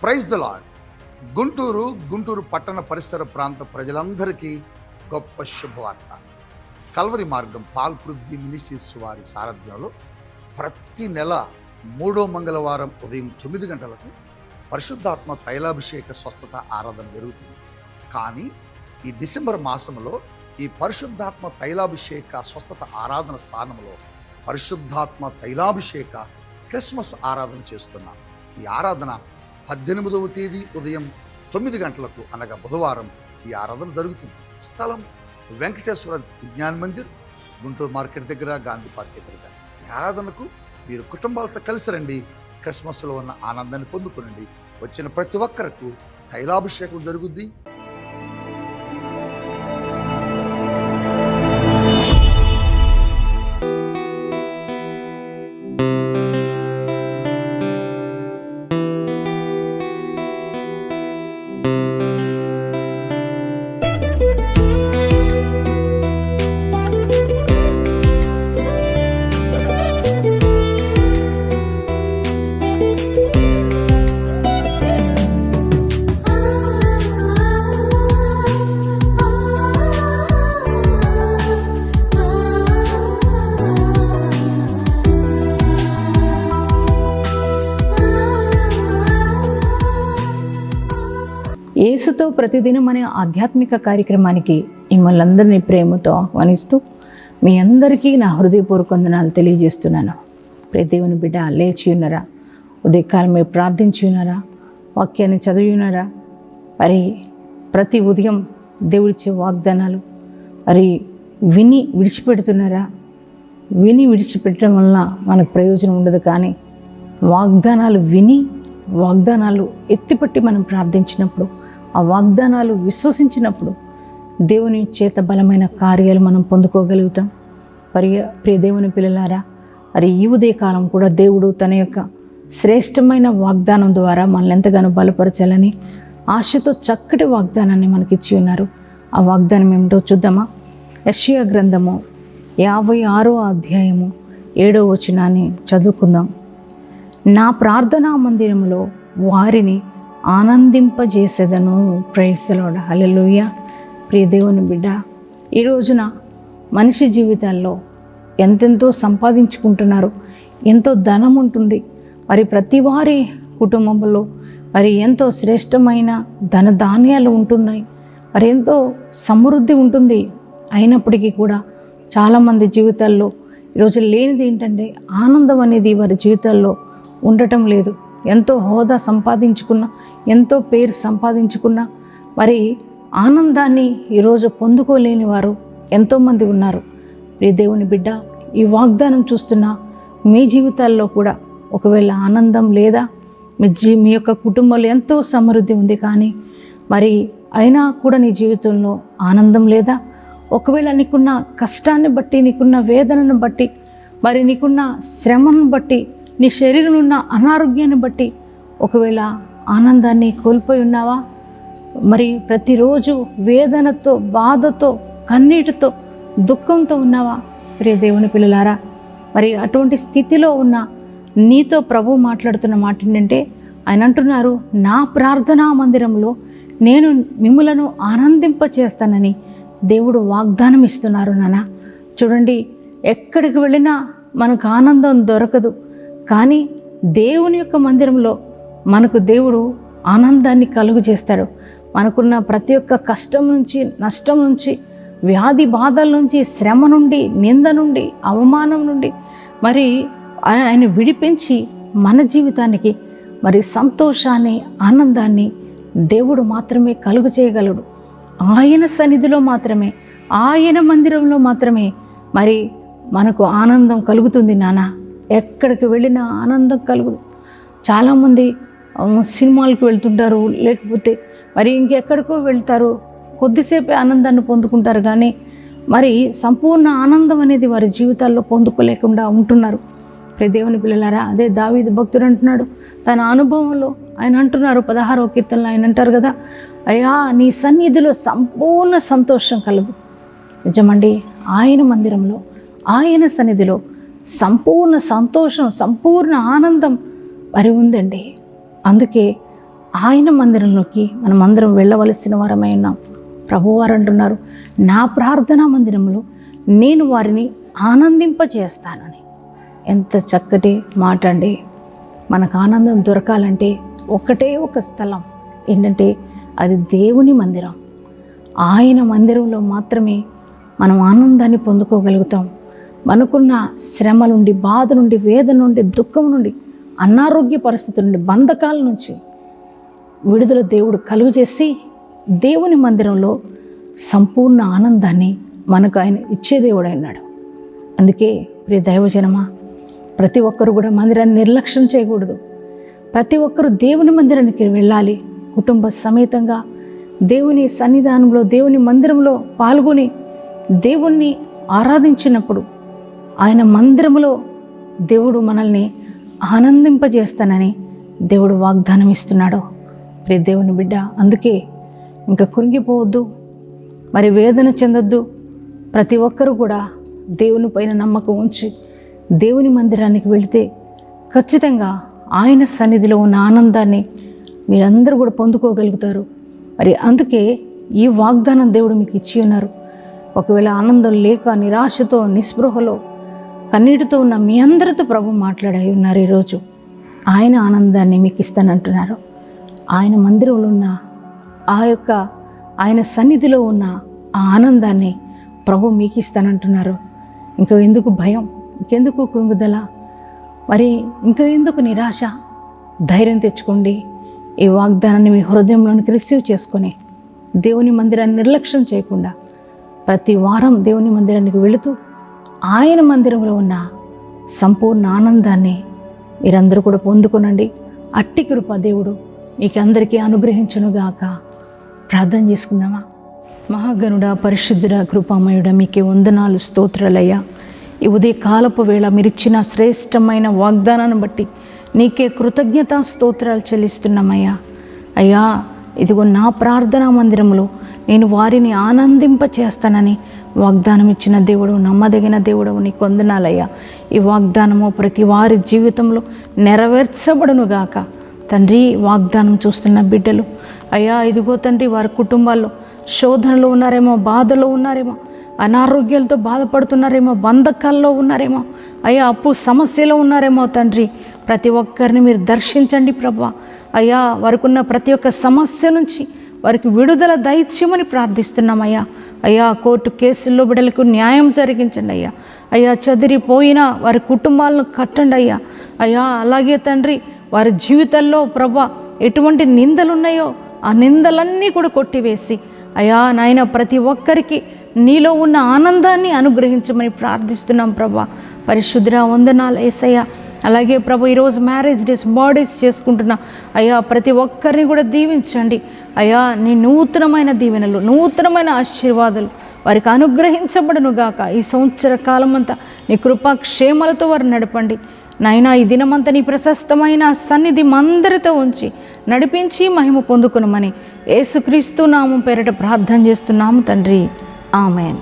Praise the lord. Guntur పట్టణ పరిసర ప్రాంత ప్రజలందరికీ గొప్ప శుభవార్త. కల్వరి మార్గం పాల్ పృథ్వీ మినిస్ట్రీస్ వారి సారథ్యంలో ప్రతి నెల 3వ మంగళవారం ఉదయం 9 గంటలకు పరిశుద్ధాత్మ తైలాభిషేక స్వస్థత ఆరాధన జరుగుతుంది. కానీ ఈ డిసెంబర్ మాసంలో ఈ పరిశుద్ధాత్మ తైలాభిషేక స్వస్థత ఆరాధన స్థానంలో పరిశుద్ధాత్మ తైలాభిషేక క్రిస్మస్ ఆరాధన చేస్తున్నాం. ఈ ఆరాధన 18వ తేదీ ఉదయం 9 గంటలకు అనగా బుధవారం ఈ ఆరాధన జరుగుతుంది. స్థలం వెంకటేశ్వర విజ్ఞాన్ మందిర్, గుంటూరు మార్కెట్ దగ్గర, గాంధీ పార్క్ ఎదురుగా. ఈ ఆరాధనకు మీరు కుటుంబాలతో కలిసి రండి. క్రిస్మస్లో ఉన్న ఆనందాన్ని పొందుకునండి. వచ్చిన ప్రతి ఒక్కరకు తైలాభిషేకం జరుగుద్ది. యేసుతో ప్రతిదినం అనే ఆధ్యాత్మిక కార్యక్రమానికి మిమ్మల్ని అందరినీ ప్రేమతో ఆహ్వానిస్తూ మీ అందరికీ నా హృదయపూర్వక వందనాలు తెలియజేస్తున్నాను. ప్రియ దేవుని బిడ్డ, లేచి ఉన్నారా? ఉదయకాలం మీరు ప్రార్థించి ఉన్నారా? వాక్యాన్ని చదివి ఉన్నారా? మరి ప్రతి ఉదయం దేవుడిచ్చే వాగ్దానాలు మరి విని విడిచిపెడుతున్నారా? విని విడిచిపెట్టడం వలన మనకు ప్రయోజనం ఉండదు. కానీ వాగ్దానాలు విని వాగ్దానాలు ఎత్తిపట్టి మనం ప్రార్థించినప్పుడు, ఆ వాగ్దానాలు విశ్వసించినప్పుడు దేవుని చేత బలమైన కార్యాలు మనం పొందుకోగలుగుతాం. ప్రియ దేవుని పిల్లలారా, మరి ఈ ఉదయకాలం కూడా దేవుడు తన యొక్క శ్రేష్టమైన వాగ్దానం ద్వారా మనల్ని ఎంతగానో బలపరచాలని ఆశతో చక్కటి వాగ్దానాన్ని మనకిచ్చి ఉన్నారు. ఆ వాగ్దానం ఏమిటో చూద్దామా? యెషయా గ్రంథము 56వ అధ్యాయము 7వ వచనాన్ని చదువుకుందాం. నా ప్రార్థనా మందిరములో వారిని ఆనందింపజేసేదను. Praise the lord. హల్లెలూయా. ప్రియ దేవుని బిడ్డ, ఈ రోజున మనిషి జీవితాల్లో ఎంతెంతో సంపాదించుకుంటున్నారు, ఎంతో ధనం ఉంటుంది. మరి ప్రతి వారి కుటుంబంలో మరి ఎంతో శ్రేష్టమైన ధనధాన్యాలు ఉంటున్నాయి, మరి ఎంతో సమృద్ధి ఉంటుంది. అయినప్పటికీ కూడా చాలామంది జీవితాల్లో ఈరోజు లేనిది ఏంటంటే ఆనందం అనేది వారి జీవితాల్లో ఉండటం లేదు. ఎంతో హోదా సంపాదించుకున్నా, ఎంతో పేరు సంపాదించుకున్నా మరి ఆనందాన్ని ఈరోజు పొందుకోలేని వారు ఎంతోమంది ఉన్నారు. ప్రియ దేవుని బిడ్డ, ఈ వాగ్దానం చూస్తున్న మీ జీవితాల్లో కూడా ఒకవేళ ఆనందం లేదా, మీ యొక్క కుటుంబంలో ఎంతో సమృద్ధి ఉంది, కానీ మరి అయినా కూడా నీ జీవితంలో ఆనందం లేదా, ఒకవేళ నీకున్న కష్టాన్ని బట్టి, నీకున్న వేదనను బట్టి, మరి నీకున్న శ్రమను బట్టి, నీ శరీరంలో ఉన్న అనారోగ్యాన్ని బట్టి ఒకవేళ ఆనందాన్ని కోల్పోయి ఉన్నావా? మరి ప్రతిరోజు వేదనతో, బాధతో, కన్నీటితో, దుఃఖంతో ఉన్నావా? ప్రియ దేవుని పిల్లలారా, మరి అటువంటి స్థితిలో ఉన్న నీతో ప్రభు మాట్లాడుతున్న మాట ఏంటంటే, ఆయన అంటున్నారు, నా ప్రార్థనా మందిరంలో నేను మిమ్ములను ఆనందింపచేస్తానని దేవుడు వాగ్దానం ఇస్తున్నారు. నాన్న చూడండి, ఎక్కడికి వెళ్ళినా మనకు ఆనందం దొరకదు, కానీ దేవుని యొక్క మందిరంలో మనకు దేవుడు ఆనందాన్ని కలుగు చేస్తాడు. మనకున్న ప్రతి ఒక్క కష్టం నుంచి, నష్టం నుంచి, వ్యాధి బాధల నుంచి, శ్రమ నుండి, నింద నుండి, అవమానం నుండి మరి ఆయన విడిపించి మన జీవితానికి మరి సంతోషాన్ని, ఆనందాన్ని దేవుడు మాత్రమే కలుగు చేయగలడు. ఆయన సన్నిధిలో మాత్రమే, ఆయన మందిరంలో మాత్రమే మరి మనకు ఆనందం కలుగుతుంది. నాన్న ఎక్కడికి వెళ్ళినా ఆనందం కలుగుదు. చాలామంది సినిమాలకు వెళ్తుంటారు, లేకపోతే మరి ఇంకెక్కడికో వెళ్తారు, కొద్దిసేపే ఆనందాన్ని పొందుకుంటారు, కానీ మరి సంపూర్ణ ఆనందం అనేది వారి జీవితాల్లో పొందుకోలేకుండా ఉంటున్నారు. ప్రియ దేవుని పిల్లలారా, అదే దావీదు భక్తుడు అంటున్నాడు తన అనుభవంలో. ఆయన అంటున్నారు 16వ కీర్తనలో ఆయన అంటారు కదా, అయ్యా నీ సన్నిధిలో సంపూర్ణ సంతోషం కలదు. నిజమండి, ఆయన మందిరంలో, ఆయన సన్నిధిలో సంపూర్ణ సంతోషం, సంపూర్ణ ఆనందం మరి ఉందండి. అందుకే ఆయన మందిరంలోకి మనమందరం వెళ్ళవలసిన వారమై ఉన్నాం. ప్రభువారు అంటున్నారు, నా ప్రార్థనా మందిరంలో నేను వారిని ఆనందింపచేస్తానని. ఎంత చక్కటి మాట అండి. మనకు ఆనందం దొరకాలంటే ఒకటే ఒక స్థలం ఏంటంటే అది దేవుని మందిరం. ఆయన మందిరంలో మాత్రమే మనం ఆనందాన్ని పొందుకోగలుగుతాం. మనకున్న శ్రమ నుండి, బాధ నుండి, వేదన నుండి, దుఃఖం నుండి, అనారోగ్య పరిస్థితుల నుండి, బంధకాల నుంచి విడుదల దేవుడు కలుగు చేసి దేవుని మందిరంలో సంపూర్ణ ఆనందాన్ని మనకు ఆయన ఇచ్చే దేవుడు అన్నాడు. అందుకే ప్రియ దైవజనమా, ప్రతి ఒక్కరు కూడా మందిరాన్ని నిర్లక్ష్యం చేయకూడదు. ప్రతి ఒక్కరూ దేవుని మందిరానికి వెళ్ళాలి. కుటుంబ సమేతంగా దేవుని సన్నిధానంలో, దేవుని మందిరంలో పాల్గొని దేవుణ్ణి ఆరాధించినప్పుడు ఆయన మందిరంలో దేవుడు మనల్ని ఆనందింపజేస్తానని దేవుడు వాగ్దానం ఇస్తున్నాడు. ప్రియ దేవుని బిడ్డ, అందుకే ఇంకా కృంగిపోవద్దు, మరి వేదన చెందొద్దు. ప్రతి ఒక్కరూ కూడా దేవుని పైన నమ్మకం ఉంచి దేవుని మందిరానికి వెళితే ఖచ్చితంగా ఆయన సన్నిధిలో ఉన్న ఆనందాన్ని మీరందరూ కూడా పొందుకోగలుగుతారు. మరి అందుకే ఈ వాగ్దానం దేవుడు మీకు ఇచ్చి ఉన్నారు. ఒకవేళ ఆనందం లేక నిరాశతో, నిస్పృహలో, కన్నీటితో ఉన్న మీ అందరితో ప్రభు మాట్లాడి ఉన్నారు. ఈరోజు ఆయన ఆనందాన్ని మీకు ఇస్తానంటున్నారు. ఆయన మందిరంలో ఉన్న ఆయన సన్నిధిలో ఉన్న ఆ ఆనందాన్ని ప్రభు మీకు ఇస్తానంటున్నారు. ఇంకా ఎందుకు భయం, ఇంకెందుకు కృంగుదల, మరి ఇంకా ఎందుకు నిరాశ? ధైర్యం తెచ్చుకోండి. ఈ వాగ్దానాన్ని మీ హృదయంలోనికి రిసీవ్ చేసుకొని దేవుని మందిరాన్ని నిర్లక్ష్యం చేయకుండా ప్రతి వారం దేవుని మందిరానికి వెళుతూ ఆయన మందిరంలో ఉన్న సంపూర్ణ ఆనందాన్ని మీరందరూ కూడా పొందుకొనండి. అట్టి కృప దేవుడు మీకు అందరికీ అనుగ్రహించునుగాక. ప్రార్థన చేసుకుందామా. మహాగణుడా, పరిశుద్ధుడా, కృపామయుడా, మీకే వందనాలు, స్తోత్రాలయ్యా. ఈ ఉదయకాలపు వేళ మీరిచ్చిన శ్రేష్టమైన వాగ్దానాన్ని బట్టి నీకే కృతజ్ఞతా స్తోత్రాలు చెల్లిస్తున్నామయ్యా. అయ్యా, ఇదిగో నా ప్రార్థనా మందిరంలో నేను వారిని ఆనందింపచేస్తానని వాగ్దానం ఇచ్చిన దేవుడు, నమ్మదగిన దేవుడు, నీకు వందనాలయ్యా. ఈ వాగ్దానము ప్రతి వారి జీవితంలో నెరవేర్చబడునుగాక. తండ్రి, వాగ్దానం చూస్తున్న బిడ్డలు అయ్యా, ఇదిగో తండ్రి, వారి కుటుంబాల్లో శోధనలో ఉన్నారేమో, బాధలో ఉన్నారేమో, అనారోగ్యాలతో బాధపడుతున్నారేమో, బంధకాల్లో ఉన్నారేమో, అయ్యా అప్పు సమస్యలో ఉన్నారేమో. తండ్రి, ప్రతి ఒక్కరిని మీరు దర్శించండి ప్రభా. అయ్యా, వారికి ఉన్న ప్రతి ఒక్క సమస్య నుంచి వారికి విడుదల దయచేయమని ప్రార్థిస్తున్నామయ్యా. అయ్యా, కోర్టు కేసుల్లో బిడ్డలకు న్యాయం జరిగించండి అయ్యా. అయ్యా, చెదిరిపోయిన వారి కుటుంబాలను కట్టండి అయ్యా. అయ్యా, అలాగే తండ్రి, వారి జీవితాల్లో ప్రభా ఎటువంటి నిందలు ఉన్నాయో ఆ నిందలన్నీ కూడా కొట్టివేసి అయ్యా నాయన ప్రతి ఒక్కరికి నీలో ఉన్న ఆనందాన్ని అనుగ్రహించమని ప్రార్థిస్తున్నాం ప్రభా. పరిశుద్ధ వందనాలు యేసయ్యా. అలాగే ప్రభు, ఈరోజు మ్యారేజ్ డేస్, బర్త్డేస్ చేసుకుంటున్న అయ్యా ప్రతి ఒక్కరిని కూడా దీవించండి అయ్యా. నీ నూతనమైన దీవెనలు, నూతనమైన ఆశీర్వాదాలు వారికి అనుగ్రహించబడును గాక. ఈ సంవత్సర కాలం అంతా నీ కృపాక్షేమాలతో వారు నడపండి నాయనా. ఈ దినమంతా నీ ప్రశస్తమైన సన్నిధి మందరితో ఉంచి నడిపించి మహిమ పొందుకునమని యేసుక్రీస్తు నామం పేరిట ప్రార్థన చేస్తున్నాము తండ్రి. ఆమేన్.